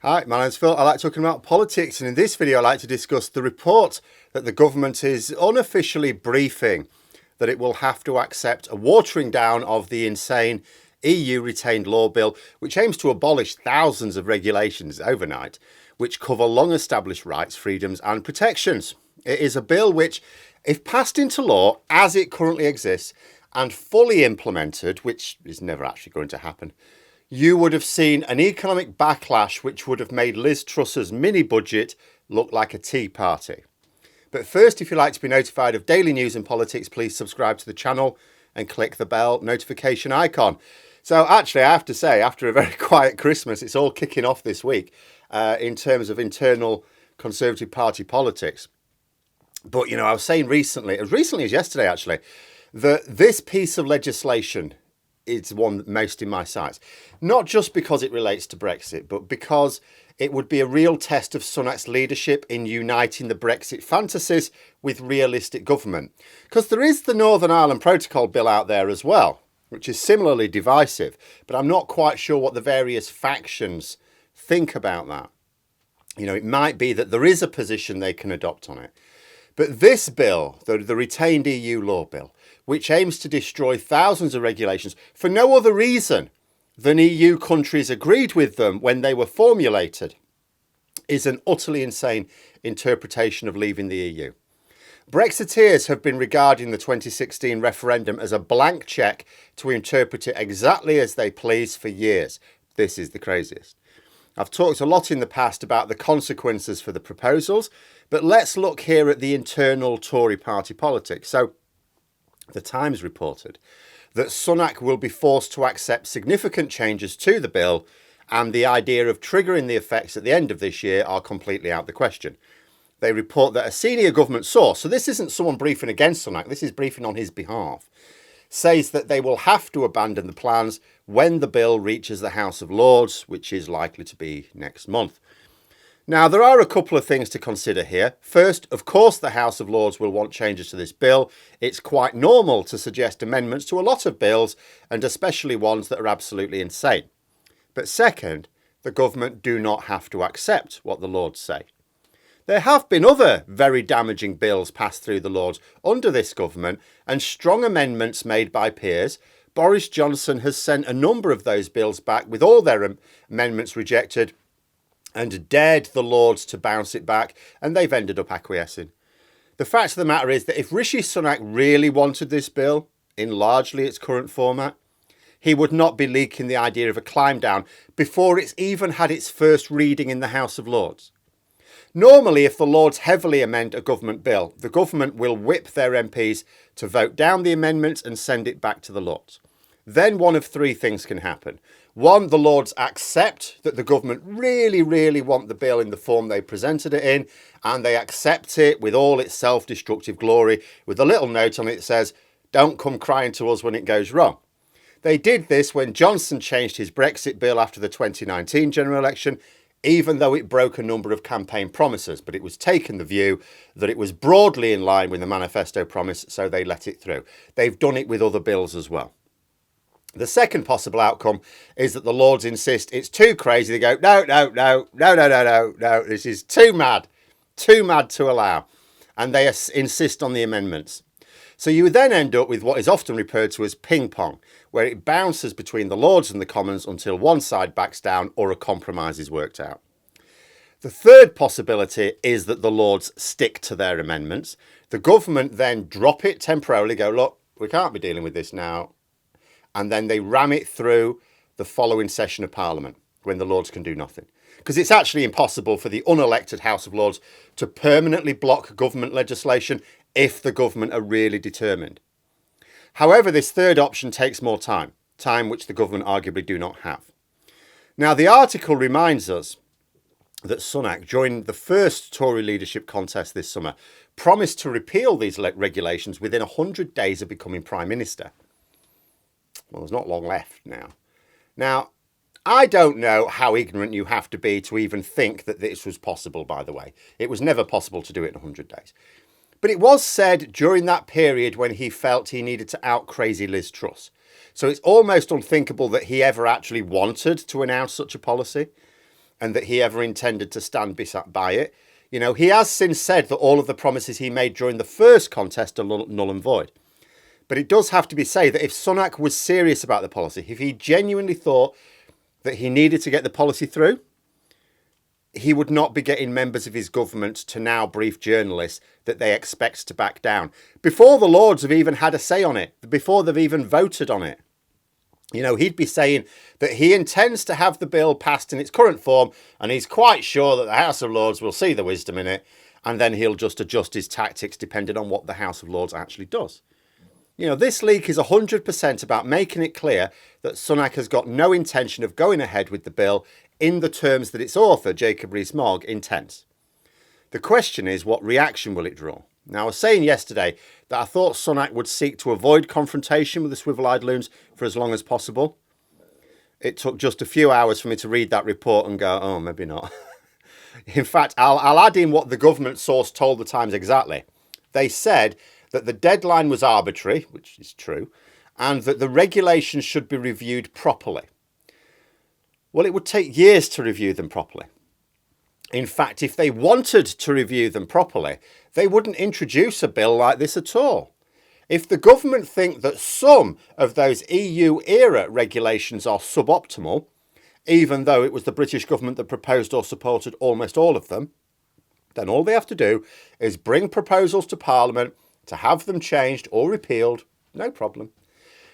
Hi, my name's Phil. I like talking about politics, and in this video I like to discuss the report that the government is unofficially briefing that it will have to accept a watering down of the insane EU retained law bill, which aims to abolish thousands of regulations overnight, which cover long established rights, freedoms and protections. It is a bill which, if passed into law as it currently exists and fully implemented, which is never actually going to happen, you would have seen an economic backlash which would have made Liz Truss's mini budget look like a tea party. But first, if you'd like to be notified of daily news and politics, please subscribe to the channel and click the bell notification icon. So actually, I have to say, after a very quiet Christmas, it's all kicking off this week in terms of internal Conservative Party politics. But, I was saying recently, as recently as yesterday actually, that this piece of legislation is one most in my sights. Not just because it relates to Brexit, but because it would be a real test of Sunak's leadership in uniting the Brexit fantasies with realistic government. Because there is the Northern Ireland Protocol bill out there as well, which is similarly divisive, but I'm not quite sure what the various factions think about that. It might be that there is a position they can adopt on it. But this bill, the retained EU law bill, which aims to destroy thousands of regulations for no other reason than EU countries agreed with them when they were formulated, is an utterly insane interpretation of leaving the EU. Brexiteers have been regarding the 2016 referendum as a blank cheque to interpret it exactly as they please for years. This is the craziest. I've talked a lot in the past about the consequences for the proposals, but let's look here at the internal Tory party politics. So, The Times reported that Sunak will be forced to accept significant changes to the bill, and the idea of triggering the effects at the end of this year are completely out of the question. They report that a senior government source, so this isn't someone briefing against Sunak, this is briefing on his behalf, says that they will have to abandon the plans when the bill reaches the House of Lords, which is likely to be next month. Now, there are a couple of things to consider here. First, of course, the House of Lords will want changes to this bill. It's quite normal to suggest amendments to a lot of bills, and especially ones that are absolutely insane. But second, the government do not have to accept what the Lords say. There have been other very damaging bills passed through the Lords under this government and strong amendments made by peers. Boris Johnson has sent a number of those bills back with all their amendments rejected and dared the Lords to bounce it back, and they've ended up acquiescing. The fact of the matter is that if Rishi Sunak really wanted this bill in largely its current format, he would not be leaking the idea of a climb down before it's even had its first reading in the House of Lords. Normally, if the Lords heavily amend a government bill, the government will whip their MPs to vote down the amendment and send it back to the Lords. Then one of three things can happen. One, the Lords accept that the government really want the bill in the form they presented it in, and they accept it with all its self-destructive glory, with a little note on it that says, "Don't come crying to us when it goes wrong." They did this when Johnson changed his Brexit bill after the 2019 general election, even though it broke a number of campaign promises, but it was taken the view that it was broadly in line with the manifesto promise, so they let it through. They've done it with other bills as well. The second possible outcome is that the Lords insist it's too crazy. They go, no, this is too mad to allow. And they insist on the amendments. So you would then end up with what is often referred to as ping pong, where it bounces between the Lords and the Commons until one side backs down or a compromise is worked out. The third possibility is that the Lords stick to their amendments. The government then drop it temporarily, go, look, we can't be dealing with this now. And then they ram it through the following session of Parliament when the Lords can do nothing. Because it's actually impossible for the unelected House of Lords to permanently block government legislation if the government are really determined. However, this third option takes more time which the government arguably do not have. Now, the article reminds us that Sunak, during the first Tory leadership contest this summer, promised to repeal these regulations within 100 days of becoming Prime Minister. Well, there's not long left now. Now, I don't know how ignorant you have to be to even think that this was possible, by the way. It was never possible to do it in 100 days. But it was said during that period when he felt he needed to out-crazy Liz Truss. So it's almost unthinkable that he ever actually wanted to announce such a policy. and that he ever intended to stand by it. You know, he has since said that all of the promises he made during the first contest are null and void. But it does have to be said that if Sunak was serious about the policy, if he genuinely thought that he needed to get the policy through, he would not be getting members of his government to now brief journalists that they expect to back down before the Lords have even had a say on it, before they've even voted on it. You know, he'd be saying that he intends to have the bill passed in its current form, and he's quite sure that the House of Lords will see the wisdom in it, and then he'll just adjust his tactics depending on what the House of Lords actually does. You know, this leak is 100% about making it clear that Sunak has got no intention of going ahead with the bill in the terms that its author, Jacob Rees-Mogg, intends. The question is, what reaction will it draw? Now, I was saying yesterday that I thought Sunak would seek to avoid confrontation with the swivel-eyed loons for as long as possible. It took just a few hours for me to read that report and go, oh, maybe not. In fact, I'll add in what the government source told the Times exactly. They said that the deadline was arbitrary, which is true, and that the regulations should be reviewed properly. Well, it would take years to review them properly. In fact, if they wanted to review them properly, they wouldn't introduce a bill like this at all. If the government think that some of those EU-era regulations are suboptimal, even though it was the British government that proposed or supported almost all of them, then all they have to do is bring proposals to Parliament to have them changed or repealed. No problem.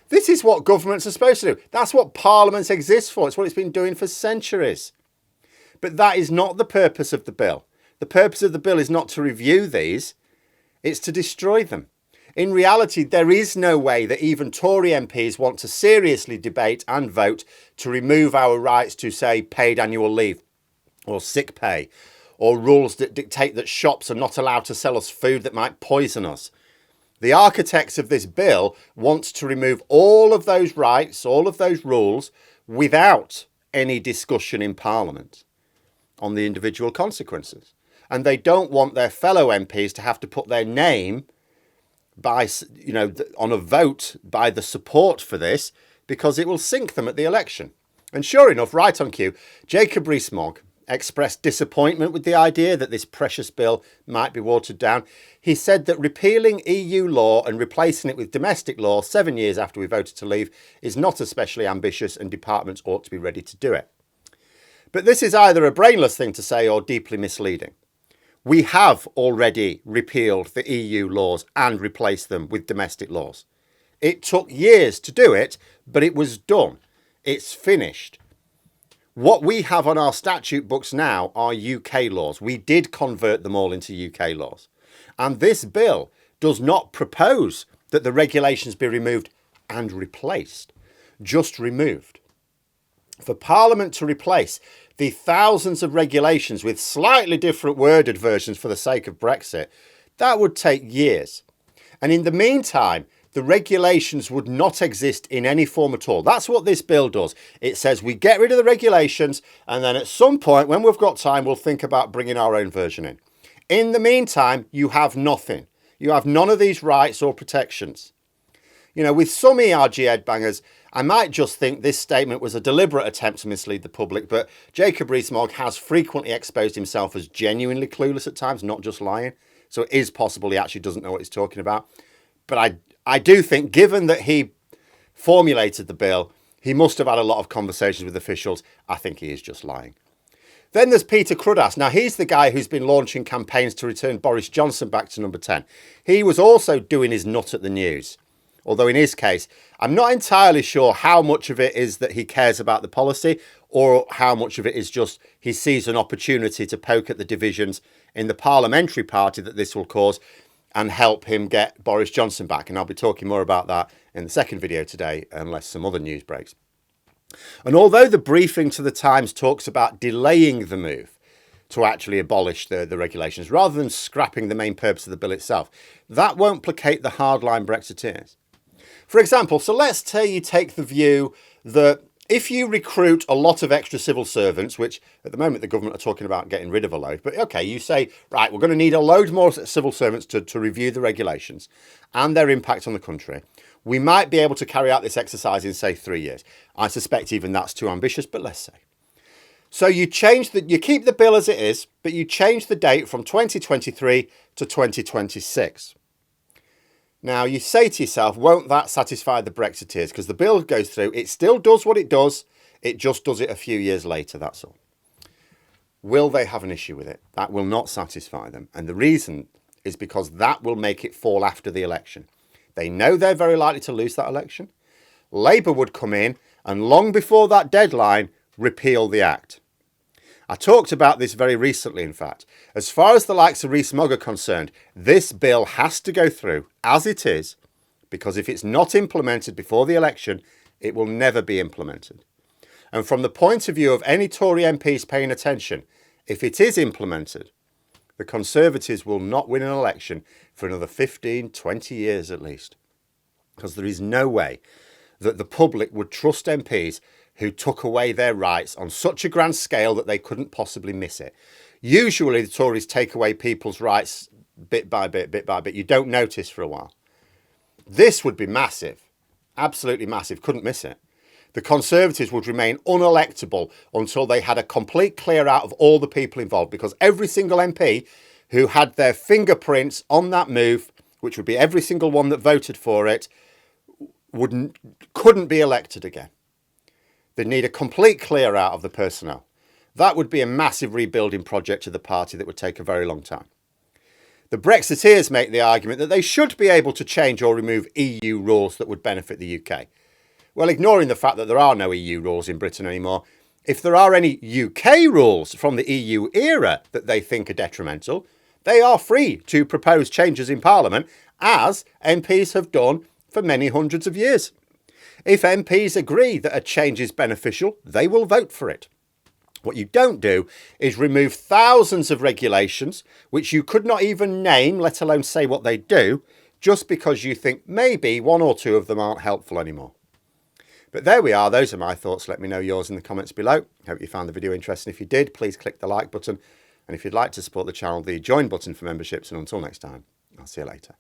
This is what governments are supposed to do. That's what Parliament exists for. It's what it's been doing for centuries. But that is not the purpose of the bill. The purpose of the bill is not to review these, it's to destroy them. In reality, there is no way that even Tory MPs want to seriously debate and vote to remove our rights to, say, paid annual leave or sick pay, or rules that dictate that shops are not allowed to sell us food that might poison us. The architects of this bill want to remove all of those rights, all of those rules, without any discussion in Parliament on the individual consequences. And they don't want their fellow MPs to have to put their name by, you know, on a vote by the support for this, because it will sink them at the election. And sure enough, right on cue, Jacob Rees-Mogg expressed disappointment with the idea that this precious bill might be watered down. He said that repealing EU law and replacing it with domestic law 7 years after we voted to leave is not especially ambitious, and departments ought to be ready to do it. But this is either a brainless thing to say or deeply misleading. We have already repealed the EU laws and replaced them with domestic laws. It took years to do it, but it was done. It's finished. What we have on our statute books now are UK laws. We did convert them all into UK laws. And this bill does not propose that the regulations be removed and replaced, just removed. For Parliament to replace the thousands of regulations with slightly different worded versions for the sake of Brexit, that would take years. And in the meantime, the regulations would not exist in any form at all. That's what this bill does. It says we get rid of the regulations, and then at some point, when we've got time, we'll think about bringing our own version in. In the meantime, you have nothing. You have none of these rights or protections. You know, with some ERG headbangers, I might just think this statement was a deliberate attempt to mislead the public, but Jacob Rees-Mogg has frequently exposed himself as genuinely clueless at times, not just lying. So it is possible he actually doesn't know what he's talking about. But I do think, given that he formulated the bill, he must have had a lot of conversations with officials. I think he is just lying. Then there's Peter Cruddas. Now, he's the guy who's been launching campaigns to return Boris Johnson back to number 10. He was also doing his nut at the news. Although in his case, I'm not entirely sure how much of it is that he cares about the policy or how much of it is just he sees an opportunity to poke at the divisions in the parliamentary party that this will cause and help him get Boris Johnson back. And I'll be talking more about that in the second video today, unless some other news breaks. And although the briefing to the Times talks about delaying the move to actually abolish the regulations rather than scrapping the main purpose of the bill itself, that won't placate the hardline Brexiteers. For example, so let's say you take the view that if you recruit a lot of extra civil servants, which at the moment the government are talking about getting rid of a load, but okay, you say, right, we're going to need a load more civil servants to review the regulations and their impact on the country. We might be able to carry out this exercise in, say, 3 years. I suspect even that's too ambitious, but let's say. So you keep the bill as it is, but you change the date from 2023 to 2026. Now you say to yourself, won't that satisfy the Brexiteers? Because the bill goes through, it still does what it does, it just does it a few years later, that's all. Will they have an issue with it? That will not satisfy them. And the reason is because that will make it fall after the election. They know they're very likely to lose that election. Labour would come in and long before that deadline, repeal the Act. I talked about this very recently, in fact. As far as the likes of Rees-Mogg are concerned, this bill has to go through as it is, because if it's not implemented before the election, it will never be implemented. And from the point of view of any Tory MPs paying attention, if it is implemented, the Conservatives will not win an election for another 15, 20 years at least. Because there is no way that the public would trust MPs who took away their rights on such a grand scale that they couldn't possibly miss it. Usually the Tories take away people's rights bit by bit, bit by bit. You don't notice for a while. This would be massive, absolutely massive, couldn't miss it. The Conservatives would remain unelectable until they had a complete clear out of all the people involved, because every single MP who had their fingerprints on that move, which would be every single one that voted for it, couldn't be elected again. They'd need a complete clear out of the personnel. That would be a massive rebuilding project to the party that would take a very long time. The Brexiteers make the argument that they should be able to change or remove EU rules that would benefit the UK. Well, ignoring the fact that there are no EU rules in Britain anymore, if there are any UK rules from the EU era that they think are detrimental, they are free to propose changes in Parliament, as MPs have done for many hundreds of years. If MPs agree that a change is beneficial, they will vote for it. What you don't do is remove thousands of regulations, which you could not even name, let alone say what they do, just because you think maybe one or two of them aren't helpful anymore. But there we are. Those are my thoughts. Let me know yours in the comments below. Hope you found the video interesting. If you did, please click the like button. And if you'd like to support the channel, the join button for memberships. And until next time, I'll see you later.